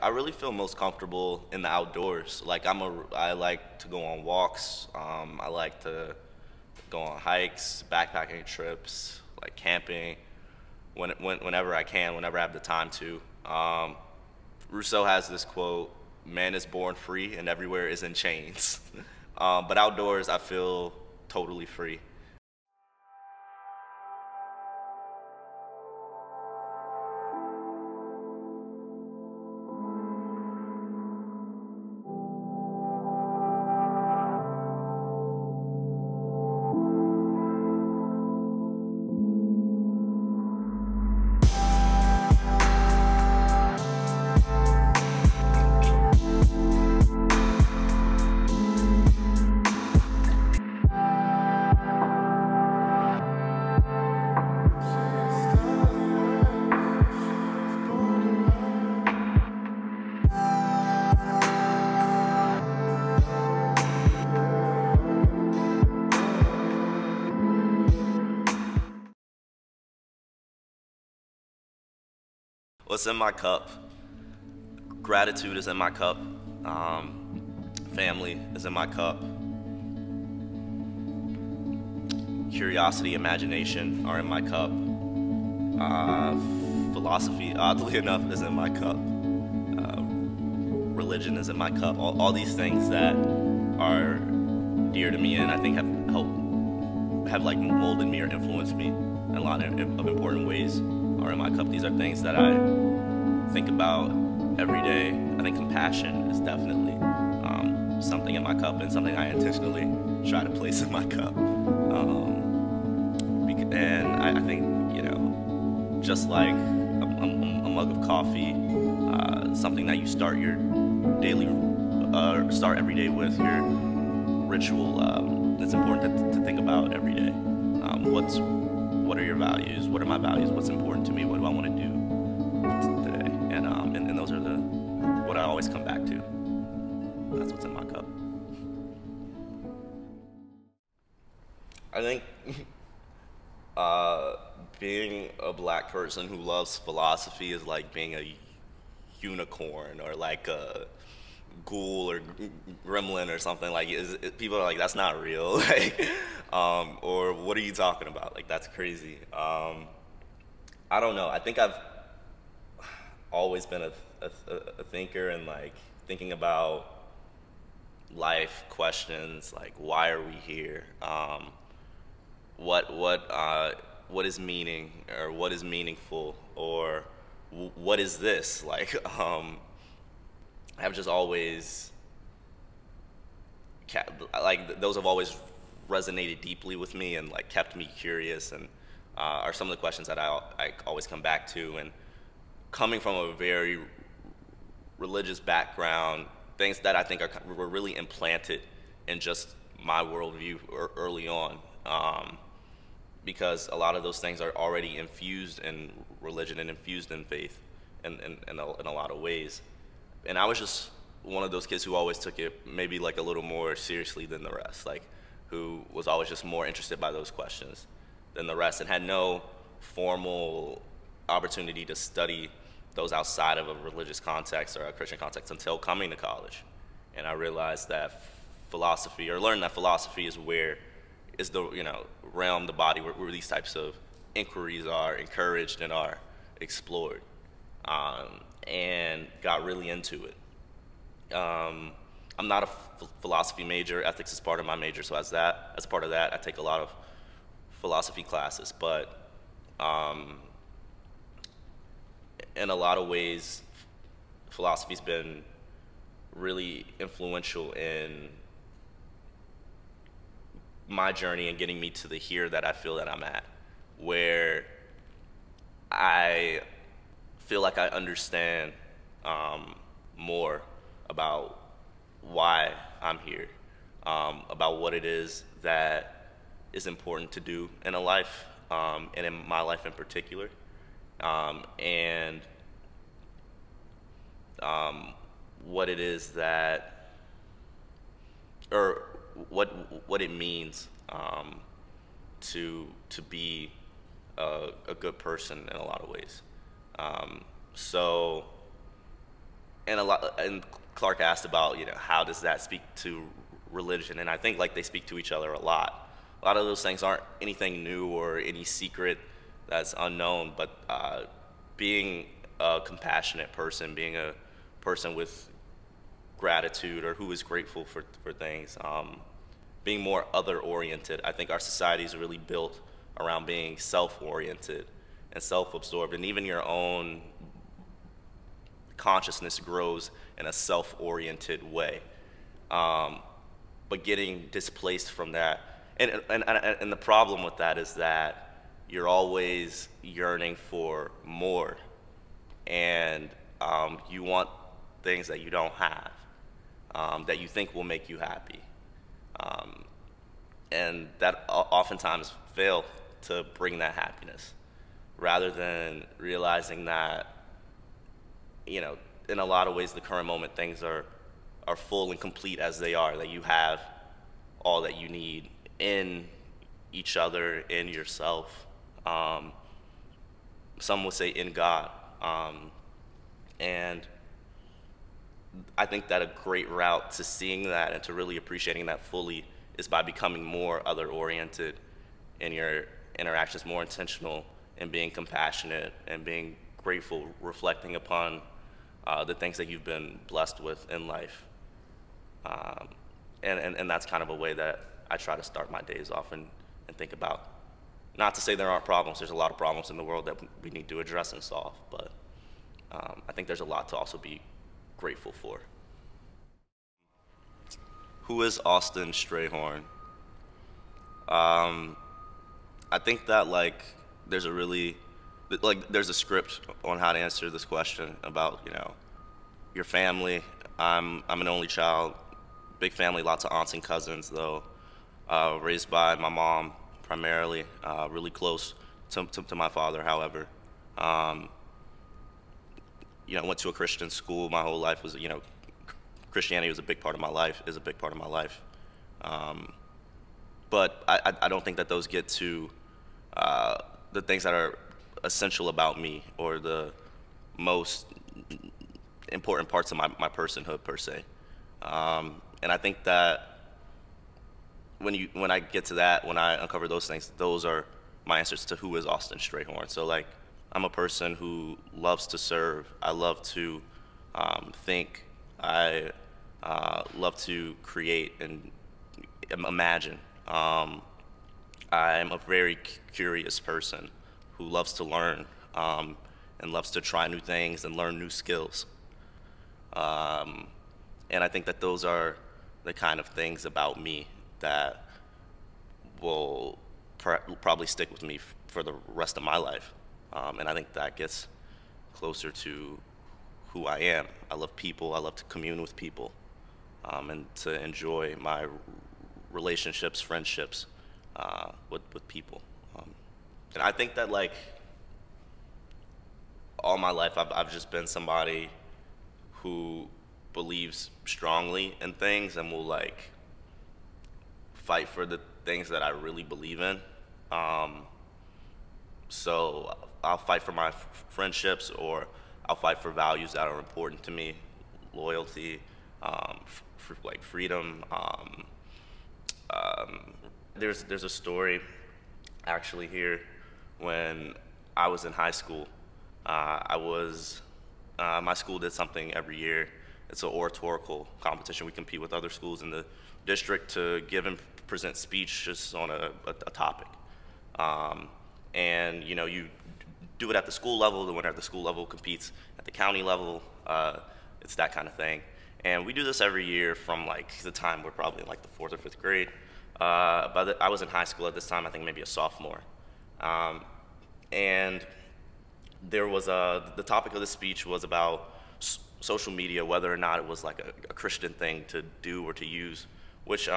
I really feel most comfortable in the outdoors. Like I like to go on walks. I like to go on hikes, backpacking trips, like camping, whenever I can, whenever I have the time to. Rousseau has this quote: "Man is born free, and everywhere is in chains." But outdoors, I feel totally free. What's in my cup? Gratitude is in my cup. Family is in my cup. Curiosity, imagination are in my cup. Philosophy, oddly enough, is in my cup. Religion is in my cup. All these things that are dear to me and I think have like molded me or influenced me in a lot of important ways are in my cup. These are things that I think about every day. I think compassion is definitely something in my cup and something I intentionally try to place in my cup. And I think, you know, just like a mug of coffee, something that you start your daily, start every day with, your ritual, it's important to think about every day. What are your values? What are my values? What's important to me? What do I want to do today? And those are what I always come back to. That's what's in my cup. I think being a black person who loves philosophy is like being a unicorn or like a ghoul or gremlin or something. Like people are like, that's not real. Like, or what are you talking about? Like, that's crazy. I don't know. I think I've always been a thinker and like thinking about life questions, like why are we here? What is meaning, or what is meaningful, or what is this? Like, I've just always, like, those have always resonated deeply with me and like kept me curious, and are some of the questions that I always come back to. And coming from a very religious background, things that I think were really implanted in just my worldview early on, because a lot of those things are already infused in religion and infused in faith in a lot of ways. And I was just one of those kids who always took it maybe like a little more seriously than the rest, like who was always just more interested by those questions than the rest and had no formal opportunity to study those outside of a religious context or a Christian context until coming to college. And I realized that philosophy, or learned that philosophy is the, you know, realm, the body where these types of inquiries are encouraged and are explored, and got really into it. I'm not a philosophy major. Ethics is part of my major, so as part of that, I take a lot of philosophy classes. But in a lot of ways, philosophy's been really influential in my journey and getting me to the here that I feel that I'm at, where I feel like I understand more about why I'm here, about what it is that is important to do in a life, and in my life in particular, and what it is that, or what it means to be a good person in a lot of ways. So, and Clark asked about, how does that speak to religion? And I think like they speak to each other a lot. A lot of those things aren't anything new or any secret that's unknown, but being a compassionate person, being a person with gratitude or who is grateful for things, being more other-oriented. I think our society is really built around being self-oriented and self-absorbed, and even your own consciousness grows in a self-oriented way. But getting displaced from that, and the problem with that is that you're always yearning for more, and you want things that you don't have, that you think will make you happy, and that oftentimes fail to bring that happiness, rather than realizing that, in a lot of ways, the current moment, things are full and complete as they are, that you have all that you need in each other, in yourself. Some would say in God. And I think that a great route to seeing that and to really appreciating that fully is by becoming more other-oriented in your interactions, more intentional, and being compassionate and being grateful, reflecting upon the things that you've been blessed with in life. And that's kind of a way that I try to start my days off and think about. Not to say there aren't problems. There's a lot of problems in the world that we need to address and solve, but I think there's a lot to also be grateful for. Who is Austin Strahorn? I think that there's a script on how to answer this question about your family. I'm an only child, big family, lots of aunts and cousins though. Raised by my mom primarily, really close to my father. However, went to a Christian school my whole life. Was Christianity was a big part of my life. Is a big part of my life. But I don't think that those get to the things that are essential about me or the most important parts of my personhood per se. And I think that when I get to that, when I uncover those things, those are my answers to who is Austin Strahorn. So I'm a person who loves to serve. I love to think. I love to create and imagine. I'm a very curious person who loves to learn and loves to try new things and learn new skills. And I think that those are the kind of things about me that will probably stick with me for the rest of my life. And I think that gets closer to who I am. I love people. I love to commune with people and to enjoy my relationships, friendships with people. And I think that all my life I've just been somebody who believes strongly in things and will fight for the things that I really believe in. So I'll fight for my friendships, or I'll fight for values that are important to me, loyalty, freedom. There's a story actually here. When I was in high school, my school did something every year. It's an oratorical competition. We compete with other schools in the district to give and present speeches on a topic. And you do it at the school level. The winner at the school level competes at the county level. It's that kind of thing. And we do this every year from the time we're probably in the 4th or 5th grade. But I was in high school at this time, I think maybe a sophomore. And there was the topic of the speech was about social media, whether or not it was a Christian thing to do or to use, which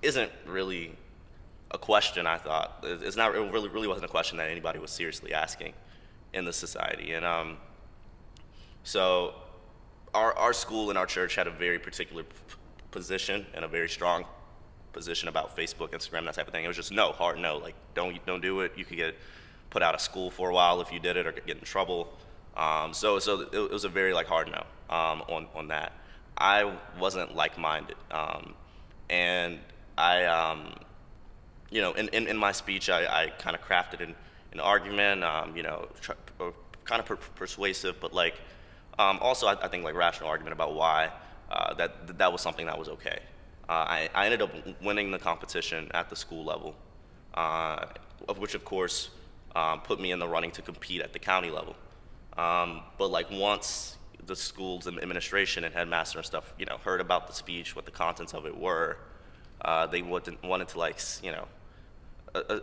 isn't really a question. I thought it really wasn't a question that anybody was seriously asking in the society. And so our school and our church had a very particular position and a very strong position about Facebook, Instagram, that type of thing. It was just no, hard no. Don't do it. You could get put out of school for a while if you did it, or get in trouble. So it was a very hard no. on that. I wasn't like-minded, and I, you know, in my speech, I kind of crafted an argument, you know, kind of persuasive, but like also I think like rational argument about why that was something that was okay. I ended up winning the competition at the school level, of which of course put me in the running to compete at the county level. But like once the school's administration and headmaster and stuff, you know, heard about the speech, what the contents of it were, they wanted to like, you know,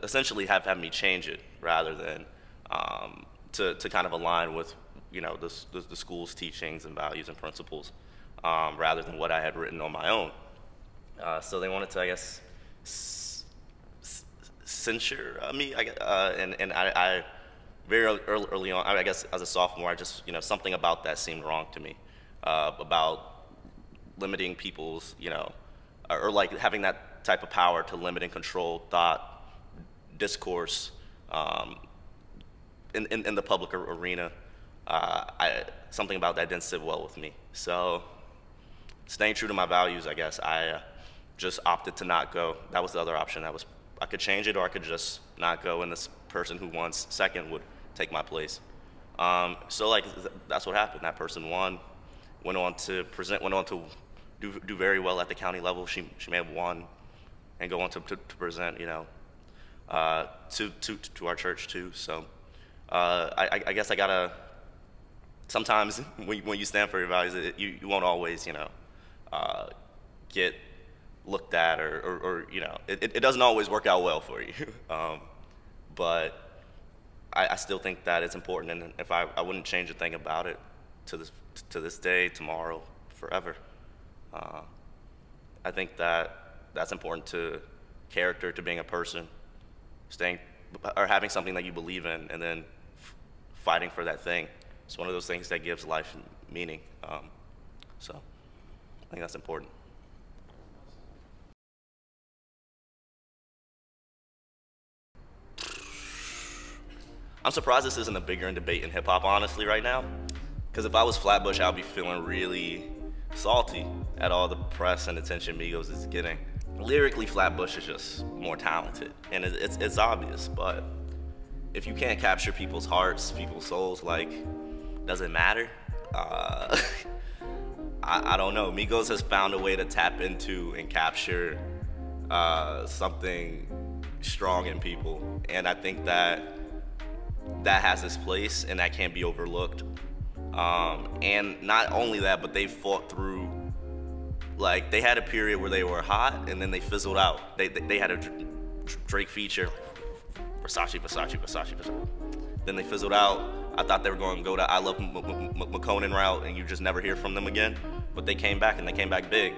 essentially have me change it rather than to kind of align with, you know, the school's teachings and values and principles, rather than what I had written on my own. So they wanted to, I guess, censure me, and I very early on, I guess as a sophomore, I just, you know, something about that seemed wrong to me, about limiting people's, you know, or like having that type of power to limit and control thought, discourse, in the public arena. Something about that didn't sit well with me. So staying true to my values, I guess, I just opted to not go. That was the other option. I could change it, or I could just not go, and this person who won second would take my place. So like that's what happened. That person won, went on to do very well at the county level. She may have won and go on to present, you know, to our church too. So I guess I gotta, sometimes when you stand for your values, you won't always, you know, get looked at, or you know, it doesn't always work out well for you. But I still think that it's important, and if I wouldn't change a thing about it to this day, tomorrow, forever. I think that's important to character, to being a person, or having something that you believe in, and then fighting for that thing. It's one of those things that gives life meaning. So I think that's important. I'm surprised this isn't a bigger debate in hip hop, honestly, right now. Because if I was Flatbush, I'd be feeling really salty at all the press and attention Migos is getting. Lyrically, Flatbush is just more talented, and it's obvious. But if you can't capture people's hearts, people's souls, like, does it matter? I don't know. Migos has found a way to tap into and capture something strong in people, and I think that has its place, and that can't be overlooked. And not only that, but they fought through, like, they had a period where they were hot, and then they fizzled out. They had a Drake feature, Versace. Then they fizzled out. I thought they were going to go to I Love McConan route, and you just never hear from them again. But they came back, and they came back big.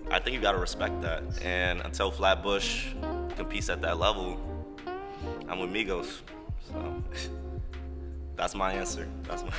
I think you got to respect that. And until Flatbush competes at that level, I'm with Migos. So that's my answer. That's my